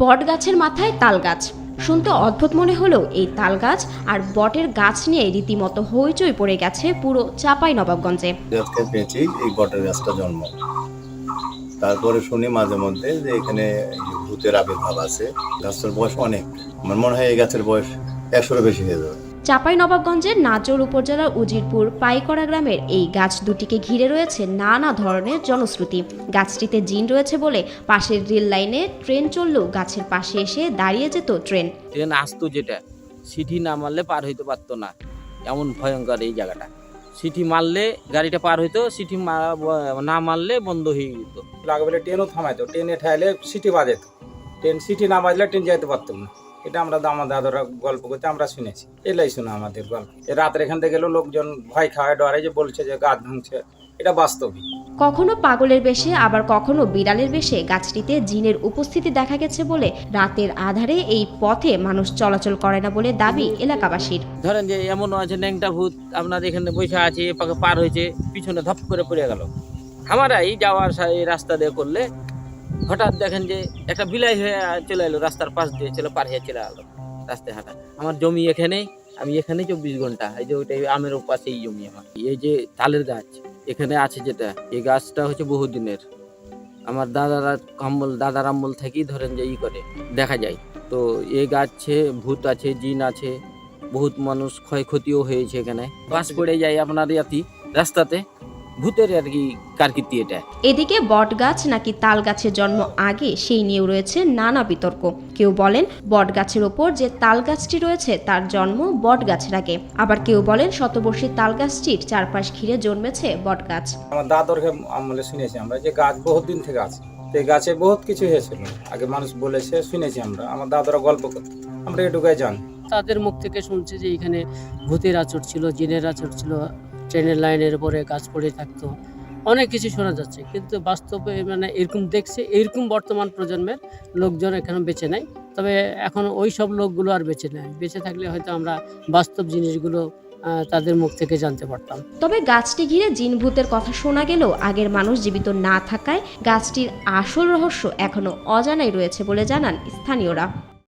বট গাছের মাথায় তাল গাছ। শুনতে অদ্ভুত মনে হলেও এই তাল গাছ আর বটের গাছ নিয়ে রীতিমতো হইচই পড়ে গেছে পুরো চাঁপাইনবাবগঞ্জে। আজকে পেয়েছি এই বটের গাছটা জন্ম, তারপরে শুনি মাঝে মধ্যে যে এখানে ভূতের আবির্ভাব আছে। গাছের বয়স অনেক, আমার মনে হয় এই গাছের বয়স 100-এর বেশি হয়ে যাবে। চাঁপাইনবাবগঞ্জের নাচর উপজেলার উজিরপুর পাইকড়া গ্রামের এই গাছ দুটিকে ঘিরে রয়েছে নানা ধরনের জনশ্রুতি। গাছটিতে জিন রয়েছে বলে পাশের রেল লাইনে ট্রেন চললেও গাছের পাশে এসে দাঁড়িয়ে যেত ট্রেন। ট্রেন আসতো, যেটা সিটি না মারলে পার হইতে পারতো না, এমন ভয়ঙ্কর এই জায়গাটা। সিটি মারলে গাড়িটা পার হইতো, সিটি না মারলে বন্ধ হয়ে যেত। লাগে বলে ট্রেনও থামাইতো, ট্রেনে ঠাইলে সিটি বাজে, ট্রেন সিটি না বাজলে ট্রেন যাইতে পারতাম না। এটা আমরা আমার দাদারা গল্প করতে আমরা শুনেছি, এলাই শোনা আমাদের গল্প। রাত্রে এখান থেকে গেলেও লোকজন ভয় খাওয়ায় ডরে, যে বলছে যে গাছ ভাঙছে, এটা বাস্তবিক। কখনো পাগলের বেশে আবার কখনো বিড়ালের বেশে গাছটিতে জিনের উপস্থিতি দেখা গেছে বলে রাতের আধারে এই পথে মানুষ চলাচল করে না বলে দাবি এলাকাবাসীর। ধরেন যে এমনও আছে ন্যাংটা ভূত আপনার এখানে বসে আছে, পার হয়েছে, পিছনে ধপ করে পড়ে গেল। আমরা এই যাওয়ার এই রাস্তা দিয়ে করলে হঠাৎ দেখেন যে একটা বিলাই হয়ে চলে এলো, রাস্তার পাশ দিয়ে চলে পার হয়ে চলে এলো রাস্তায় হাঁটা। আমার জমি এখানে, আমি এখানে 24 ঘন্টা, এই যে ওইটাই আমের পাশেই জমি আমার। এই যে তালের গাছ এখানে আছে, যেটা এই গাছটা হচ্ছে বহুদিনের, আমার দাদার আমল থেকেই ধরেন যে করে দেখা যায়। তো এই গাছে ভূত আছে, জিন আছে, বহুত মানুষ ক্ষয়ক্ষতিও হয়েছে। এখানে বাস পড়ে যায় আপনার রাস্তাতে, ভূতের আর কি কারকির্তি এটা। এদিকে বট গাছ নাকি তাল গাছের জন্ম আগে সেই নিয়েও রয়েছে নানা বিতর্ক। কেউ বলেন বট গাছের ওপর যে তাল গাছটি রয়েছে তার জন্ম বট গাছের আগে, আবার কেউ বলেন শতবর্ষী তাল গাছটির চারপাশ ঘিরে জন্মেছে বট গাছ। আমার দাদর আমলে শুনেছি আমরা যে গাছ বহুত দিন থেকে আছে, এই গাছে বহুত কিছু হয়েছিল আগে, মানুষ বলেছে, শুনেছি আমরা, আমার দাদারা গল্প করতে, আমরা এটুকুই জানি। তাদের মুখ থেকে শুনছি যে এখানে ভূতের আচর ছিল, জিনের আচর ছিল, ট্রেনের লাইনের উপরে গাছ পড়ে থাকতো, অনেক কিছু শোনা যাচ্ছে। কিন্তু বাস্তবে মানে এরকম দেখছে, এরকম বর্তমান প্রজন্মের লোকজন এখানে বেঁচে নেয়। তবে এখন ওই সব লোকগুলো আর বেঁচে নেয়, বেঁচে থাকলে হয়তো আমরা বাস্তব জিনিসগুলো তাদের মুখ থেকে জানতে পারতাম। তবে গাছটি ঘিরে জিন ভূতের কথা শোনা গেলেও আগের মানুষ জীবিত না থাকায় গাছটির আসল রহস্য এখনো অজানাই রয়েছে বলে জানান স্থানীয়রা।